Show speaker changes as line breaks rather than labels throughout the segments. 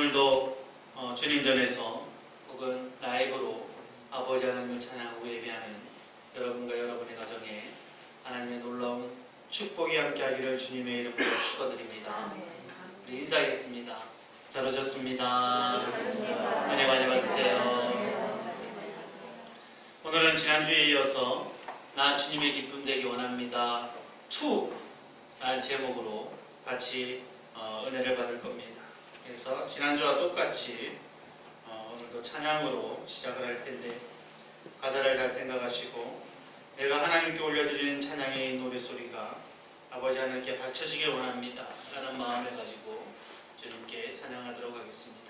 오늘도 주님 전에서 혹은 라이브로 아버지 하나님을 찬양하고 예배하는 여러분과 여러분의 가정에 하나님의 놀라운 축복이 함께하기를 주님의 이름으로 축원드립니다. 우리 인사하겠습니다. 잘 오셨습니다. 은혜 많이 받으세요. 오늘은 지난주에 이어서 나 주님의 기쁨 되기 원합니다 2라는 제목으로 같이 은혜를 받을 겁니다. 그래서 지난주와 똑같이 오늘도 찬양으로 시작을 할 텐데 가사를 잘 생각하시고 내가 하나님께 올려드리는 찬양의 노래소리가 아버지 하나님께 바쳐지길 원합니다 라는 마음을 가지고 주님께 찬양하도록 하겠습니다.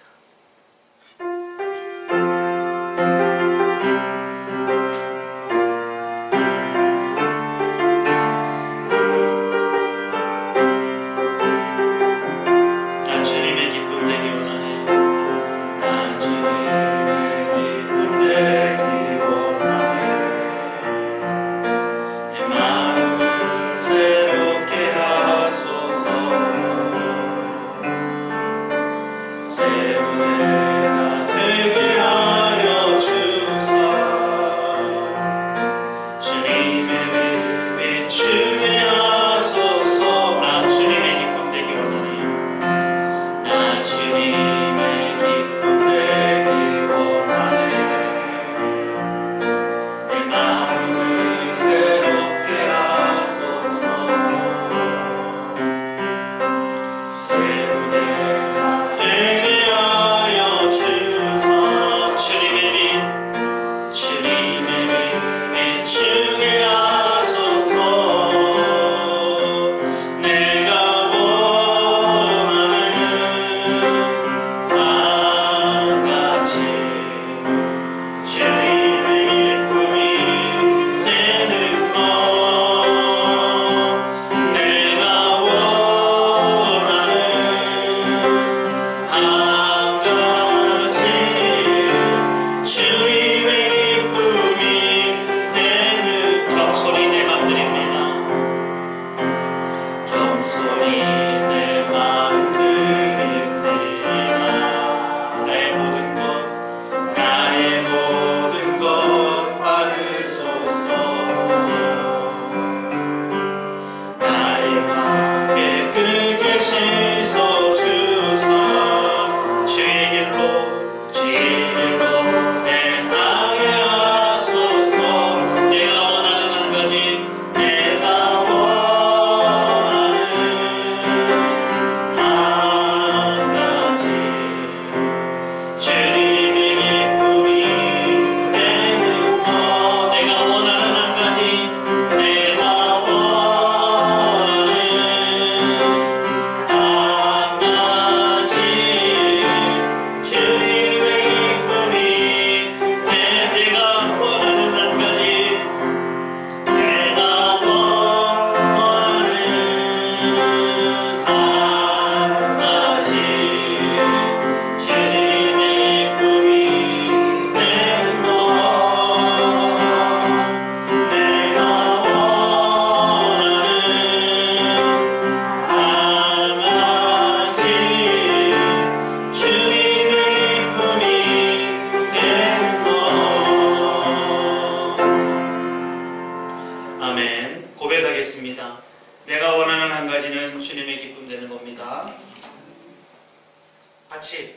같이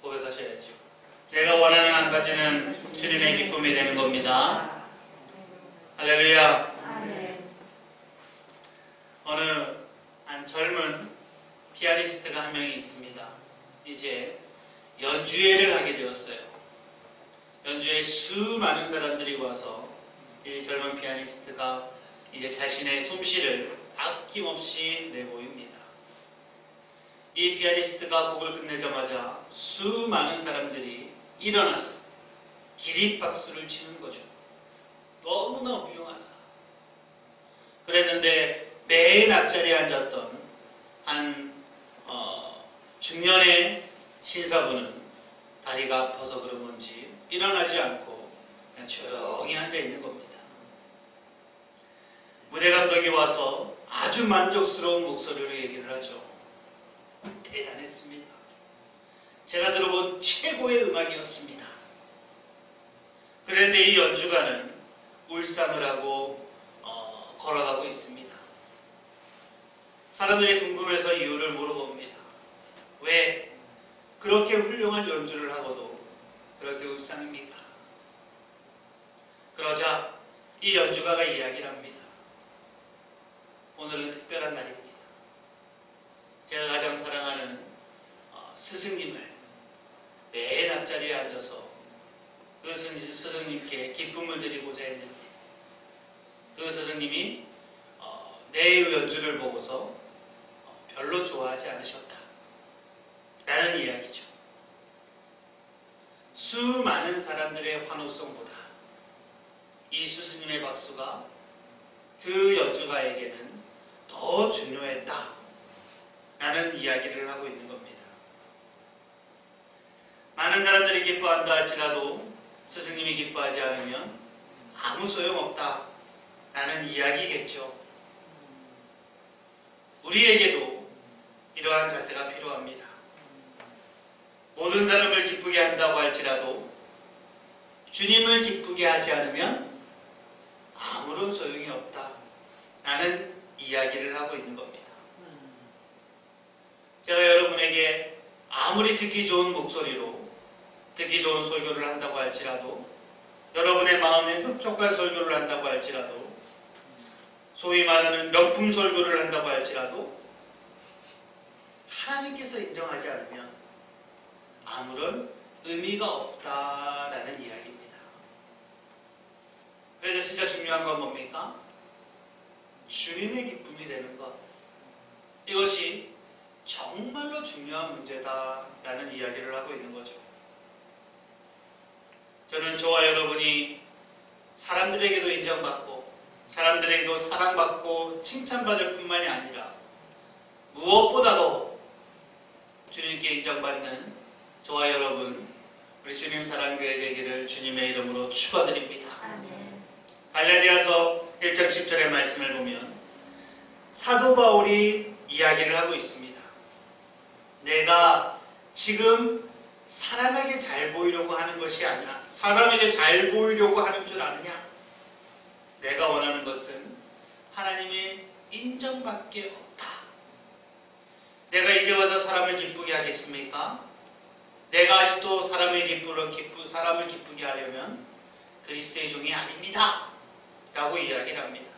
고백하셔야죠. 내가 원하는 한 가지는 주님의 기쁨이 되는 겁니다. 할렐루야. 어느 한 젊은 피아니스트가 한 명이 있습니다. 이제 연주회를 하게 되었어요. 연주회에 수많은 사람들이 와서 이 젊은 피아니스트가 이제 자신의 솜씨를 아낌없이 내보입니다. 이 피아니스트가 곡을 끝내자마자 수많은 사람들이 일어나서 기립박수를 치는 거죠. 너무나 훌륭하다. 그랬는데 맨 앞자리에 앉았던 한 중년의 신사분은 다리가 아파서 그런 건지 일어나지 않고 그냥 조용히 앉아 있는 겁니다. 무대 감독이 와서 아주 만족스러운 목소리로 얘기를 하죠. 대단했습니다. 제가 들어본 최고의 음악이었습니다. 그런데 이 연주가는 울상을 하고 걸어가고 있습니다. 사람들이 궁금해서 이유를 물어봅니다. 왜 그렇게 훌륭한 연주를 하고도 그렇게 울상입니까? 그러자 이 연주가가 이야기를 합니다. 오늘은 특별한 날입니다. 제가 가장 사랑하는 스승님을 맨 앞자리에 앉아서 그 스승님께 기쁨을 드리고자 했는데 그 스승님이 내 연주를 보고서 별로 좋아하지 않으셨다 라는 이야기죠. 수많은 사람들의 환호성보다 이 스승님의 박수가 그 연주가에게는 더 중요했다 라는 이야기를 하고 있는 겁니다. 많은 사람들이 기뻐한다 할지라도 스승님이 기뻐하지 않으면 아무 소용없다 라는 이야기겠죠. 우리에게도 이러한 자세가 필요합니다. 모든 사람을 기쁘게 한다고 할지라도 주님을 기쁘게 하지 않으면 아무런 소용이 없다 라는 이야기를 하고 있는 겁니다. 제가 여러분에게 아무리 듣기 좋은 목소리로 듣기 좋은 설교를 한다고 할지라도 여러분의 마음에 흡족할 설교를 한다고 할지라도 소위 말하는 명품 설교를 한다고 할지라도 하나님께서 인정하지 않으면 아무런 의미가 없다라는 이야기입니다. 그래서 진짜 중요한 건 뭡니까? 주님의 기쁨이 되는 것. 이것이 정말로 중요한 문제다라는 이야기를 하고 있는 거죠. 저는 저와 여러분이 사람들에게도 인정받고 사람들에게도 사랑받고 칭찬받을 뿐만이 아니라 무엇보다도 주님께 인정받는 저와 여러분 우리 주님 사랑교회 되기를 주님의 이름으로 축원드립니다. 갈라디아서 1장 10절의 말씀을 보면 사도 바울이 이야기를 하고 있습니다. 내가 지금 사람에게 잘 보이려고 하는 것이 아니라 사람에게 잘 보이려고 하는 줄 아느냐? 내가 원하는 것은 하나님의 인정밖에 없다. 내가 이제 와서 사람을 기쁘게 하겠습니까? 내가 아직도 사람을 기쁘게 하려면 그리스도의 종이 아닙니다. 라고 이야기를 합니다.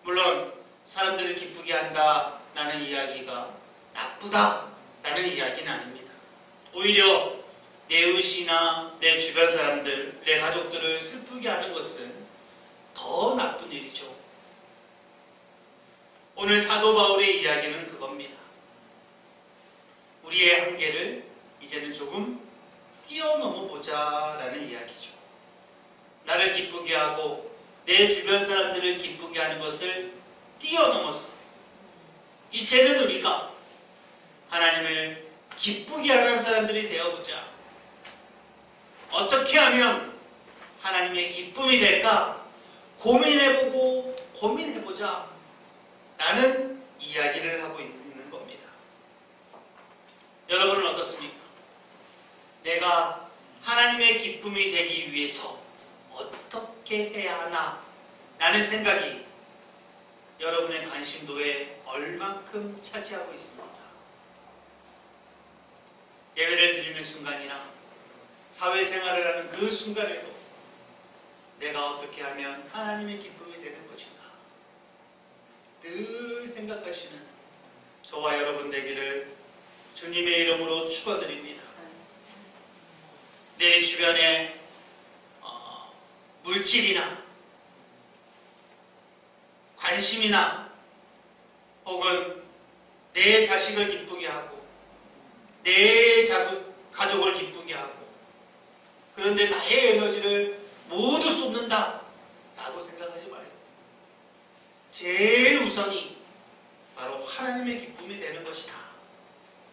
물론 사람들을 기쁘게 한다라는 이야기가 나쁘다라는 이야기는 아닙니다. 오히려 내 의시나 내 주변 사람들, 내 가족들을 슬프게 하는 것은 더 나쁜 일이죠. 오늘 사도 바울의 이야기는 그겁니다. 우리의 한계를 이제는 조금 뛰어넘어 보자라는 이야기죠. 나를 기쁘게 하고 내 주변 사람들을 기쁘게 하는 것을 뛰어넘어서 이제는 우리가 하나님을 기쁘게 하는 사람들이 되어보자. 어떻게 하면 하나님의 기쁨이 될까? 고민해보자 라는 이야기를 하고 있는 겁니다. 여러분은 어떻습니까? 내가 하나님의 기쁨이 되기 위해서 어떻게 해야 하나 라는 생각이 여러분의 관심도에 얼만큼 차지하고 있습니다. 예배를 드리는 순간이나 사회생활을 하는 그 순간에도 내가 어떻게 하면 하나님의 기쁨이 되는 것인가 늘 생각하시는 저와 여러분 되기를 주님의 이름으로 축원드립니다. 내 주변에 물질이나 관심이나 혹은 내 자식을 기쁘게 하고 내 가족을 기쁘게 하고 그런데 나의 에너지를 모두 쏟는다 라고 생각하지 말고 제일 우선이 바로 하나님의 기쁨이 되는 것이다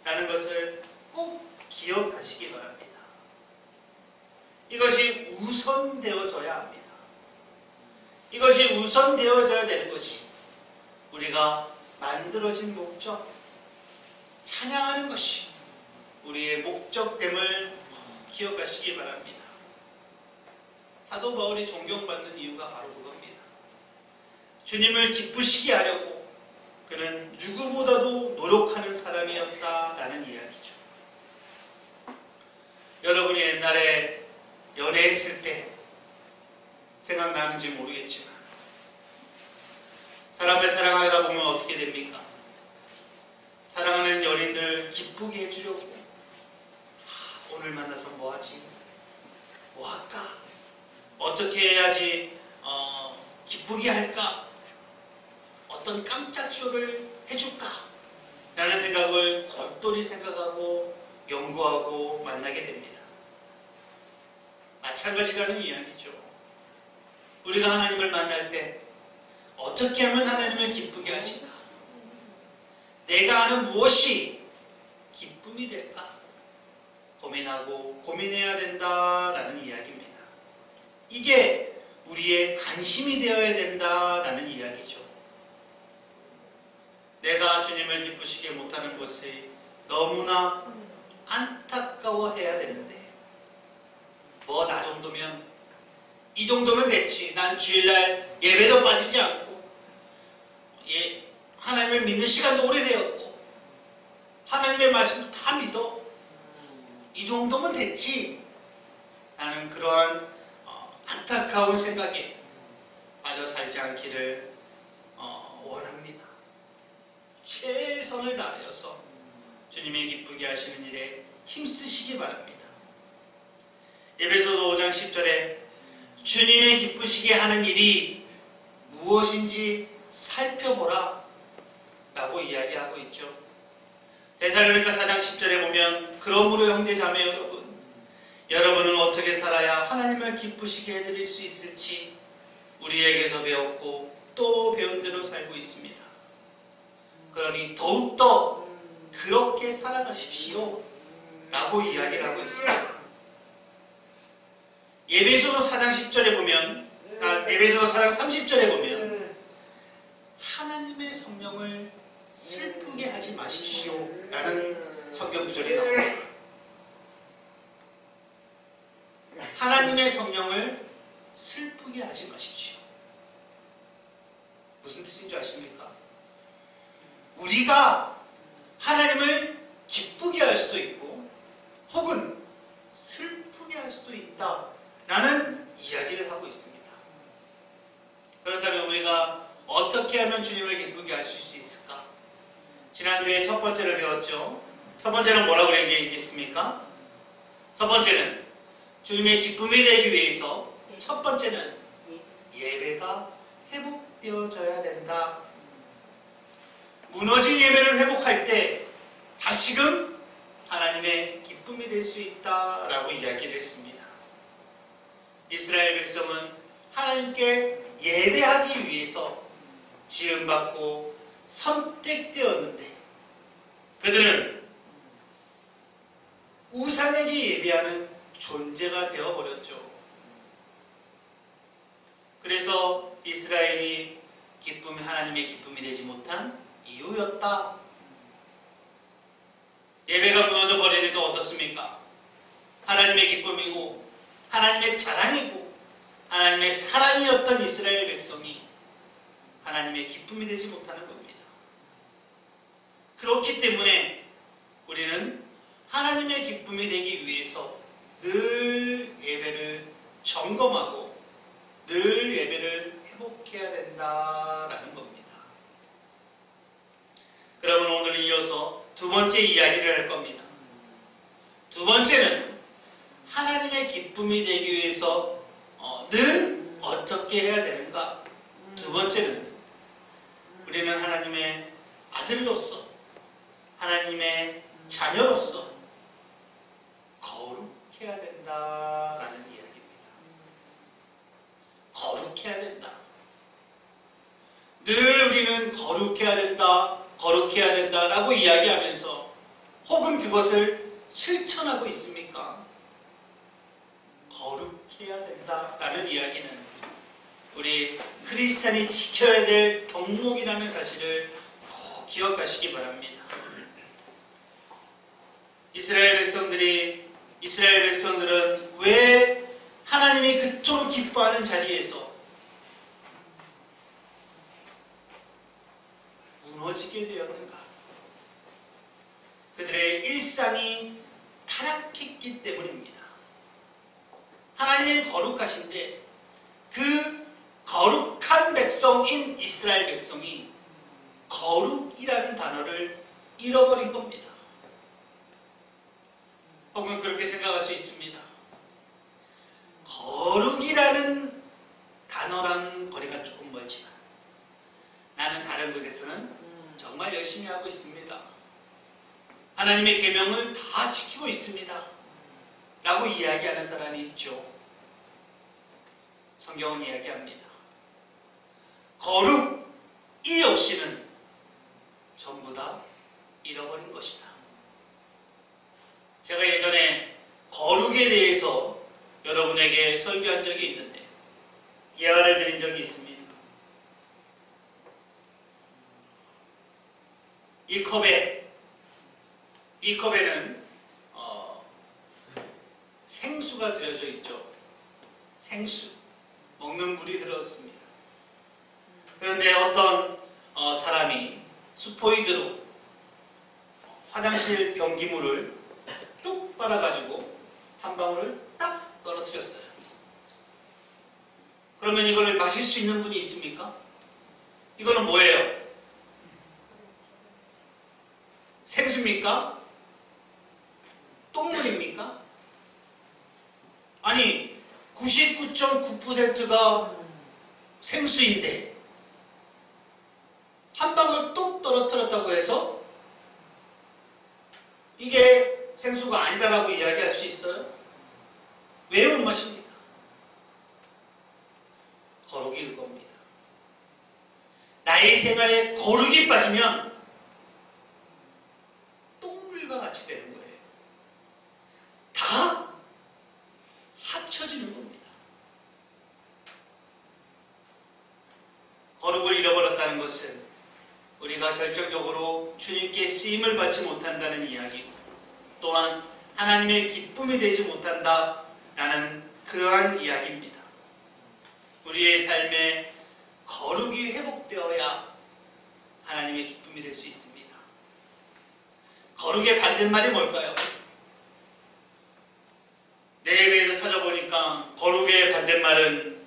라는 것을 꼭 기억하시기 바랍니다. 이것이 우선되어져야 합니다. 이것이 우선되어져야 되는 것이 우리가 만들어진 목적, 찬양하는 것이 우리의 목적됨을 기억하시기 바랍니다. 사도 바울이 존경받는 이유가 바로 그겁니다. 주님을 기쁘시게 하려고 그는 누구보다도 노력하는 사람이었다라는 이야기죠. 여러분이 옛날에 연애했을 때 생각나는지 모르겠지만 사람을 사랑하다 보면 어떻게 됩니까? 사랑하는 연인들 기쁘게 해주려고 오늘 만나서 뭐하지? 뭐할까? 어떻게 해야지 기쁘게 할까? 어떤 깜짝 쇼를 해줄까? 라는 생각을 골똘히 생각하고 연구하고 만나게 됩니다. 마찬가지라는 이야기죠. 우리가 하나님을 만날 때 어떻게 하면 하나님을 기쁘게 하실까? 내가 하는 무엇이 기쁨이 될까? 고민하고 고민해야 된다라는 이야기입니다. 이게 우리의 관심이 되어야 된다라는 이야기죠. 내가 주님을 기쁘시게 못하는 것을 너무나 안타까워해야 되는데 나 정도면 이 정도면 됐지. 난 주일날 예배도 빠지지 않고 하나님을 믿는 시간도 오래되었고 하나님의 말씀도 다 믿어. 이 정도면 됐지. 나는 그러한 안타까운 생각에 빠져 살지 않기를 원합니다. 최선을 다하여서 주님의 기쁘게 하시는 일에 힘쓰시기 바랍니다. 에베소서 5장 10절에 주님의 기쁘시게 하는 일이 무엇인지 살펴보라 라고 이야기하고 있죠. 데살로니가 4장 10절에 보면 그러므로 형제 자매 여러분은 어떻게 살아야 하나님을 기쁘시게 해드릴 수 있을지 우리에게서 배웠고 또 배운 대로 살고 있습니다. 그러니 더욱더 그렇게 살아가십시오 라고 이야기를 하고 있습니다. 에베소서 4장 10절에 보면 에베소서 4장 30절에 보면 하나님의 성령을 슬프게 하지 마십시오 라는 성경 구절이 나옵니다. 하나님의 성령을 슬프게 하지 마십시오. 무슨 뜻인 줄 아십니까? 우리가 하나님을 기쁘게 할 수도 있고 혹은 슬프게 할 수도 있다 라는 이야기를 하고 있습니다. 그렇다면 우리가 어떻게 하면 주님을 기쁘게 할 수 있을까? 지난주에 첫 번째를 배웠죠. 첫 번째는 뭐라고 얘기했습니까? 첫 번째는 주님의 기쁨이 되기 위해서 첫 번째는 예배가 회복되어져야 된다. 무너진 예배를 회복할 때 다시금 하나님의 기쁨이 될 수 있다라고 이야기를 했습니다. 이스라엘 백성은 하나님께 예배하기 위해서 지음받고 선택되었는데 그들은 우상에게 예배하는 존재가 되어버렸죠. 그래서 이스라엘이 하나님의 기쁨이 되지 못한 이유였다. 예배가 무너져 버리니까 어떻습니까? 하나님의 기쁨이고 하나님의 자랑이고 하나님의 사랑이었던 이스라엘 백성이 하나님의 기쁨이 되지 못하는 겁니다. 그렇기 때문에 우리는 하나님의 기쁨이 되기 위해서 늘 예배를 점검하고 늘 예배를 회복해야 된다라는 겁니다. 그러면 오늘 이어서 두 번째 이야기를 할 겁니다. 두 번째는 하나님의 기쁨이 되기 위해서 늘 어떻게 해야 되는가? 두 번째는 우리는 하나님의 아들로서 하나님의 자녀로서 거룩해야 된다라는 이야기입니다. 거룩해야 된다. 늘 우리는 거룩해야 된다, 거룩해야 된다라고 이야기하면서 혹은 그것을 실천하고 있습니까? 거룩해야 된다라는 이야기는 우리 크리스찬이 지켜야 될 덕목이라는 사실을 꼭 기억하시기 바랍니다. 이스라엘 백성들은 왜 하나님이 그토록 기뻐하는 자리에서 무너지게 되었는가? 그들의 일상이 타락했기 때문입니다. 하나님은 거룩하신데 그 거룩한 백성인 이스라엘 백성이 거룩이라는 단어를 잃어버린 겁니다. 혹은 그렇게 생각할 수 있습니다. 거룩이라는 단어랑 거리가 조금 멀지만 나는 다른 곳에서는 정말 열심히 하고 있습니다. 하나님의 계명을 다 지키고 있습니다. 라고 이야기하는 사람이 있죠. 성경은 이야기합니다. 거룩이 없이는 전부 다 잃어버린 것이다. 제가 예전에 거룩에 대해서 여러분에게 설교한 적이 있는데 예언을 드린 적이 있습니다. 이 컵에는 생수가 들어져 있죠. 생수, 먹는 물이 들어있습니다. 그런데 어떤 사람이 스포이드로 화장실 변기물을 쭉 빨아가지고 한 방울을 딱 떨어뜨렸어요. 그러면 이걸 마실 수 있는 분이 있습니까? 이거는 뭐예요? 생수입니까? 똥물입니까? 아니 99.9%가 생수인데 한 방울 뚝 떨어뜨렸다고 해서 이게 생수가 아니다라고 이야기할 수 있어요? 왜 못 마십니까? 거룩이 그겁니다. 나의 생활에 거룩이 빠지면 똥물과 같이 되는 거예요. 다 합쳐지는 겁니다. 거룩을 잃어버렸다는 것은 우리가 결정적으로 주님께 쓰임을 받지 못한다는 이야기고 또한 하나님의 기쁨이 되지 못한다라는 그러한 이야기입니다. 우리의 삶에 거룩이 회복되어야 하나님의 기쁨이 될 수 있습니다. 거룩의 반대말이 뭘까요? 네이버에서 찾아보니까 거룩의 반대말은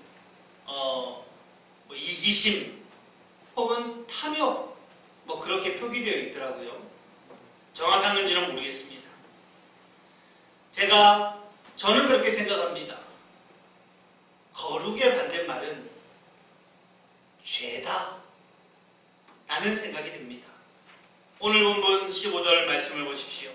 이기심 혹은 탐욕 그렇게 표기되어 있더라고요. 정확한 건지는 모르겠습니다. 저는 그렇게 생각합니다. 거룩의 반대말은 죄다 라는 생각이 듭니다. 오늘 본문 15절 말씀을 보십시오.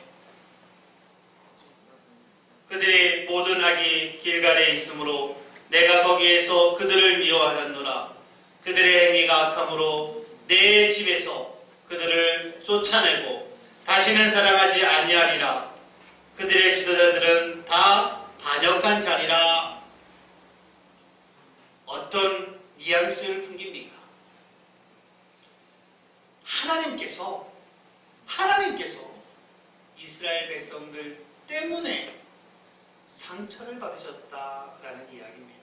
그들의 모든 악이 길갈에 있으므로 내가 거기에서 그들을 미워하였노라. 그들의 행위가 악함으로 내 집에서 그들을 쫓아내고 다시는 사랑하지 아니하리라. 그들의 지도자들은 다 반역한 자리라. 어떤 뉘앙스를 풍깁니까? 하나님께서 이스라엘 백성들 때문에 상처를 받으셨다라는 이야기입니다.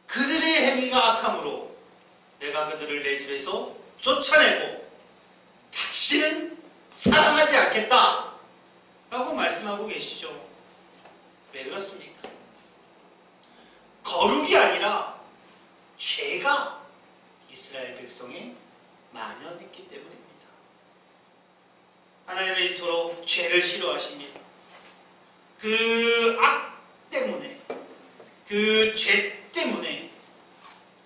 그들의 행위가 악함으로 내가 그들을 내 집에서 쫓아내고 다시는 사랑하지 않겠다 라고 말씀하고 계시죠. 왜 그렇습니까? 거룩이 아니라 죄가 이스라엘 백성에 만연했기 때문입니다. 하나님은 이토록 죄를 싫어하십니다. 그 악 때문에, 그 죄 때문에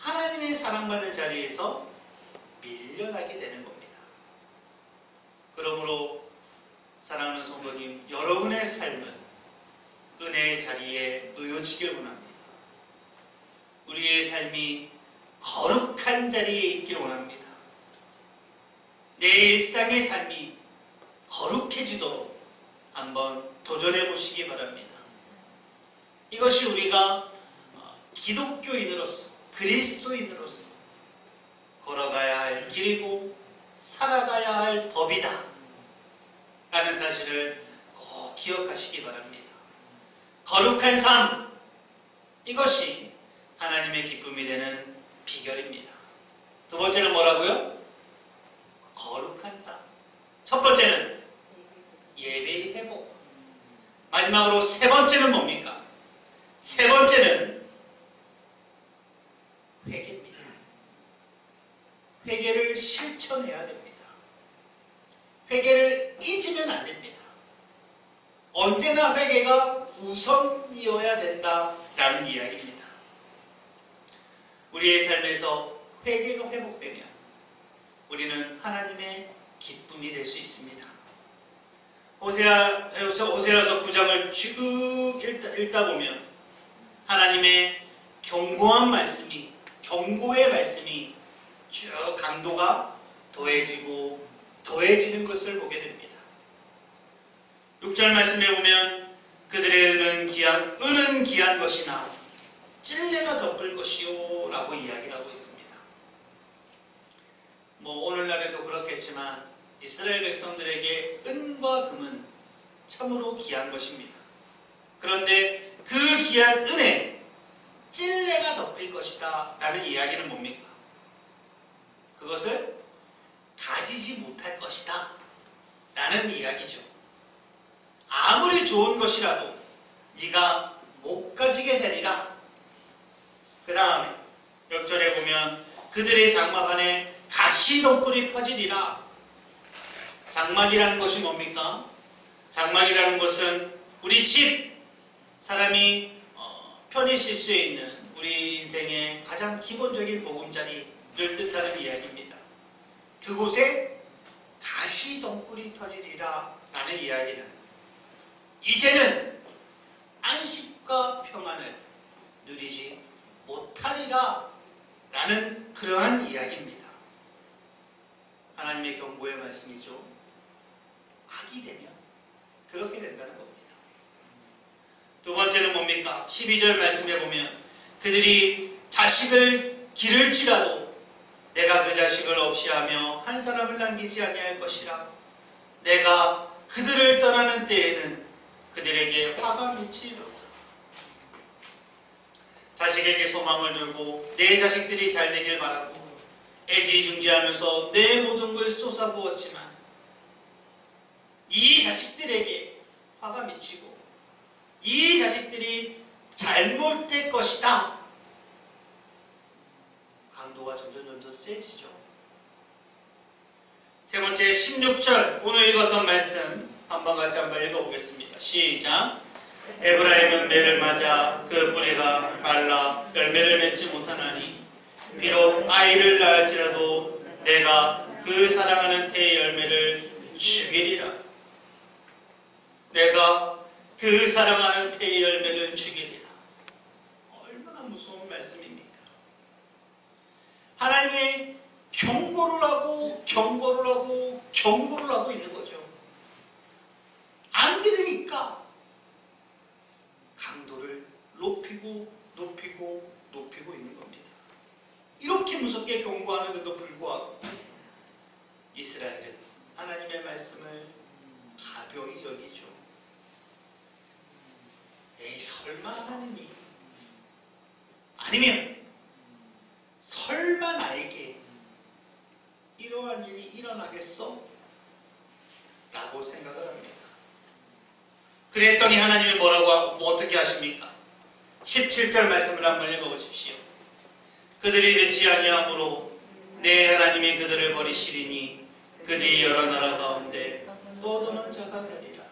하나님의 사랑받는 자리에서 밀려나게 되는 겁니다. 그러므로 사랑하는 성도님, 여러분의 삶은 은혜의 자리에 놓여지길 원합니다. 우리의 삶이 거룩한 자리에 있길 원합니다. 내 일상의 삶이 거룩해지도록 한번 도전해 보시기 바랍니다. 이것이 우리가 기독교인으로서 그리스도인으로서 걸어가야 할 길이고 살아가야 할 법이다 라는 사실 사실을 꼭 기억하시기 바랍니다. 거룩한 삶, 이것이 하나님의 기쁨이 되는 비결입니다. 두 번째는 뭐라고요? 거룩한 삶. 첫 번째는 예배의 회복. 마지막으로 세 번째는 뭡니까? 세 번째는 회개입니다. 회개를 실천해야 됩니다. 회개를 잊으면 안 됩니다. 언제나 회개가 우선이어야 된다라는 이야기입니다. 우리의 삶에서 회개가 회복되면 우리는 하나님의 기쁨이 될 수 있습니다. 호세아서 9장을 쭉 읽다 보면 하나님의 경고의 말씀이 쭉 강도가 더해지고 더해지는 것을 보게 됩니다. 6절 말씀에 보면 그들의 은은 귀한 것이나 찔레가 덮을 것이요 라고 이야기를 하고 있습니다. 오늘날에도 그렇겠지만 이스라엘 백성들에게 은과 금은 참으로 귀한 것입니다. 그런데 그 귀한 은에 찔레가 덮일 것이다 라는 이야기는 뭡니까? 그것을 가지지 못할 것이다 라는 이야기죠. 아무리 좋은 것이라도 네가 못 가지게 되리라. 그 다음에 역절에 보면 그들의 장막 안에 가시덩굴이 퍼지리라. 장막이라는 것이 뭡니까? 장막이라는 것은 우리 집, 사람이 편히 쉴 수 있는 우리 인생의 가장 기본적인 보금자리를 뜻하는 이야기입니다. 그곳에 가시덩굴이 퍼지리라 라는 이야기는 이제는 안식과 평안을 누리지 못하리라 라는 그러한 이야기입니다. 하나님의 경고의 말씀이죠. 악이 되면 그렇게 된다는 겁니다. 두 번째는 뭡니까? 12절 말씀에 보면 그들이 자식을 기를지라도 내가 그 자식을 없이하며 한 사람을 남기지 아니할 것이라. 내가 그들을 떠나는 때에는 그들에게 화가 미치리로다. 자식에게 소망을 두고 내 자식들이 잘 되길 바라고 애지중지하면서 내 모든 걸 쏟아부었지만 이 자식들에게 화가 미치고 이 자식들이 잘못될 것이다. 강도가 점점 세지죠. 세 번째 16절 오늘 읽었던 말씀 한번 같이 한번 읽어보겠습니다. 시작. 에브라임은 매를 맞아 그 뿌리가 말라 열매를 맺지 못하나니 비록 아이를 낳을지라도 내가 그 사랑하는 태의 열매를 죽이리라. 내가 그 사랑하는 태의 열매를 죽이리라. 얼마나 무서운 말씀입니까? 하나님의 경고를 하고 있는 거죠. 안 들으니까 강도를 높이고 있는 겁니다. 이렇게 무섭게 경고하는데도 불구하고 이스라엘은 하나님의 말씀을 가벼이 여기죠. 에이, 설마 하나님이, 아니면 설마 나에게 이러한 일이 일어나겠어? 라고 생각을 합니다. 그랬더니 하나님이 어떻게 하십니까? 17절 말씀을 한번 읽어보십시오. 그들이 듣지 아니하므로 내 하나님이 그들을 버리시리니 그들이 여러 나라 가운데 떠도는 자가 되리라.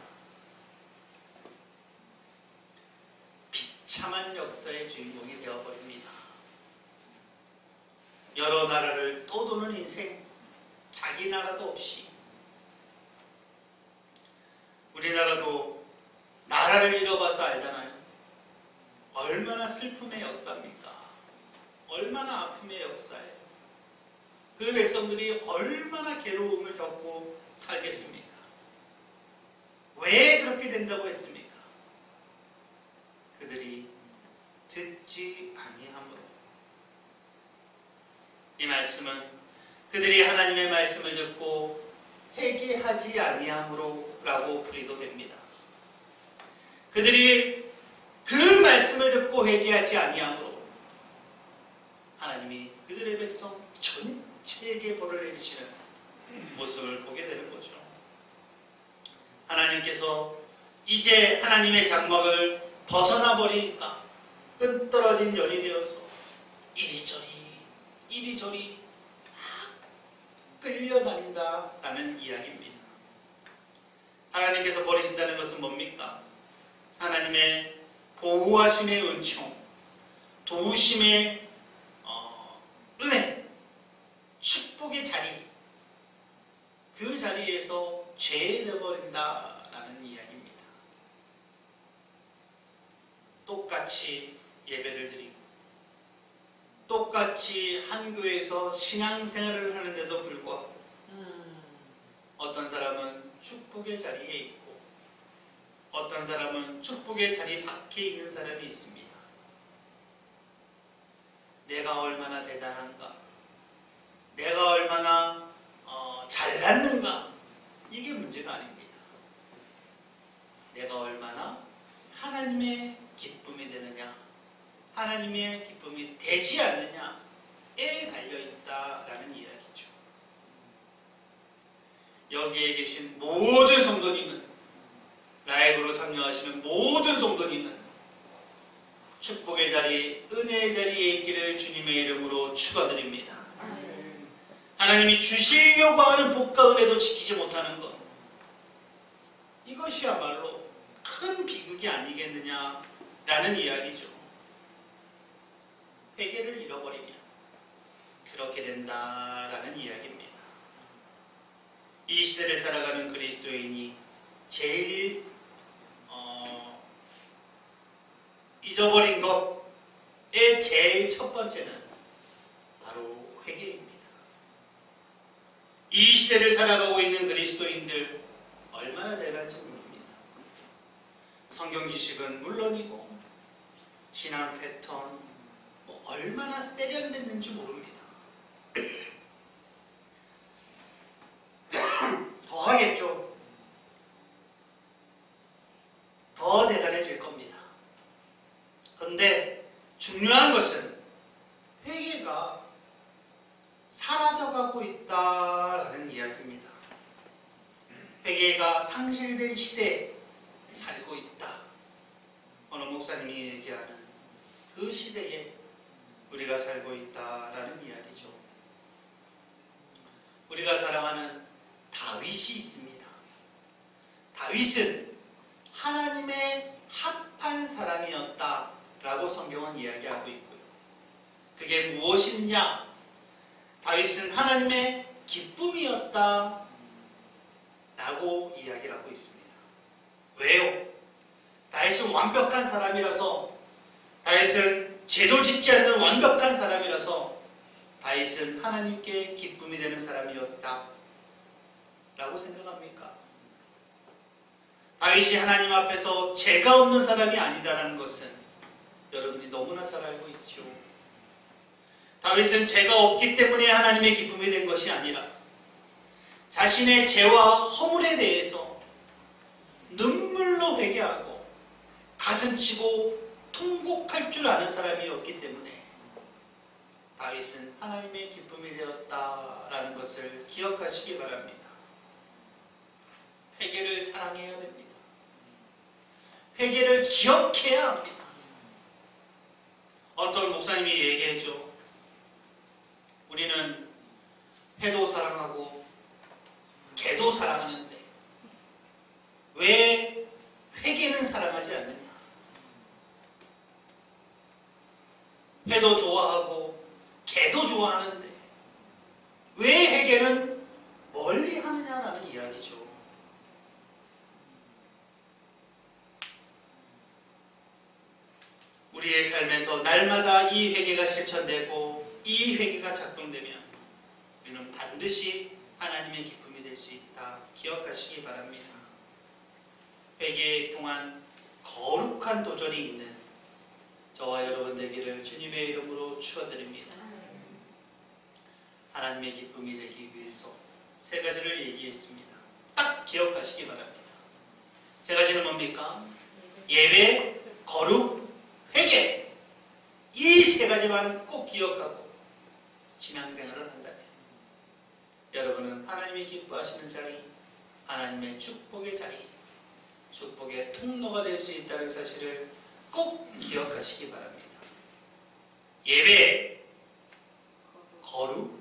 비참한 역사의 주인공이 되어버립니다. 여러 나라를 떠도는 인생, 자기 나라도 없이. 우리나라도 나라를 잃어봐서 알잖아요. 얼마나 슬픔의 역사입니까? 얼마나 아픔의 역사예요. 그 백성들이 얼마나 괴로움을 겪고 살겠습니까? 왜 그렇게 된다고 했습니까? 그들이 듣지 아니함으로. 이 말씀은 그들이 하나님의 말씀을 듣고 회개하지 아니함으로라고 풀이도 됩니다. 그들이 그 말씀을 듣고 회개하지 아니함으로 하나님이 그들의 백성 전체에게 벌을 내리시는 모습을 보게 되는 거죠. 하나님께서 이제 하나님의 장막을 벗어나 버리니까 끈떨어진 연이 되어서 이리저리 끌려다닌다라는 이야기입니다. 하나님께서 버리신다는 것은 뭡니까? 하나님의 보호하심의 은총, 도우심의 은혜, 축복의 자리, 그 자리에서 죄되어버린다라는 이야기입니다. 똑같이 예배를 드리고 똑같이 한 교회에서 신앙생활을 하는데도 불구하고 어떤 사람은 축복의 자리에 있고 어떤 사람은 축복의 자리 밖에 있는 사람이 있습니다. 내가 얼마나 대단한가, 내가 얼마나 잘났는가, 이게 문제가 아닙니다. 내가 얼마나 하나님의 기쁨이 되느냐, 하나님의 기쁨이 되지 않느냐에 달려있다라는 이야기죠. 여기에 계신 모든 성도님은, 라이브로 참여하시는 모든 성도님은 축복의 자리, 은혜의 자리에 있기를 주님의 이름으로 축원드립니다. 하나님이 주시려고 하는 복과 은혜도 지키지 못하는 것, 이것이야말로 큰 비극이 아니겠느냐라는 이야기죠. 회개를 잃어버리면 그렇게 된다라는 이야기입니다. 이 시대를 살아가는 그리스도인이 제일 잊어버린 것의 제일 첫 번째는 바로 회개입니다. 이 시대를 살아가고 있는 그리스도인들 얼마나 대단한지 모릅니다. 성경 지식은 물론이고 신앙 패턴 얼마나 세련됐는지 모릅니다. 더 하겠죠. 더 대단해질 겁니다. 그런데 중요한 것은 회개가 사라져가고 있다라는 이야기입니다. 회개가 상실된 시대에 살고 있다. 어느 목사님이 얘기하는 그 시대에 우리가 살고 있다라는 이야기죠. 우리가 사랑하는 다윗이 있습니다. 다윗은 하나님의 합한 사람이었다라고 성경은 이야기하고 있고요. 그게 무엇이냐? 다윗은 하나님의 기쁨이었다라고 이야기를 하고 있습니다. 왜요? 다윗은 완벽한 사람이라서, 다윗은 죄도 짓지 않는 완벽한 사람이라서 다윗은 하나님께 기쁨이 되는 사람이었다 라고 생각합니까? 다윗이 하나님 앞에서 죄가 없는 사람이 아니다라는 것은 여러분이 너무나 잘 알고 있죠. 다윗은 죄가 없기 때문에 하나님의 기쁨이 된 것이 아니라 자신의 죄와 허물에 대해서 눈물로 회개하고 가슴치고 통곡할 줄 아는 사람이었기 때문에 다윗은 하나님의 기쁨이 되었다라는 것을 기억하시기 바랍니다. 회개를 사랑해야 됩니다. 회개를 기억해야 합니다. 어떤 목사님이 얘기했죠. 우리는 회도 사랑하고 개도 사랑하는데 왜 회개는 사랑하지 않느냐? 회도 좋아하고 개도 좋아하는데 왜 회개는 멀리 하느냐라는 이야기죠. 우리의 삶에서 날마다 이 회개가 실천되고 이 회개가 작동되면 우리는 반드시 하나님의 기쁨이 될 수 있다. 기억하시기 바랍니다. 회개의 동안 거룩한 도전이 있는 저와 여러분 되기를 주님의 이름으로 축원드립니다. 하나님의 기쁨이 되기 위해서 세 가지를 얘기했습니다. 딱 기억하시기 바랍니다. 세 가지는 뭡니까? 예배, 거룩, 회개. 이 세 가지만 꼭 기억하고 신앙생활을 한다면 여러분은 하나님이 기뻐하시는 자리, 하나님의 축복의 자리, 축복의 통로가 될 수 있다는 사실을 꼭 기억하시기 바랍니다. 예배, 거룩,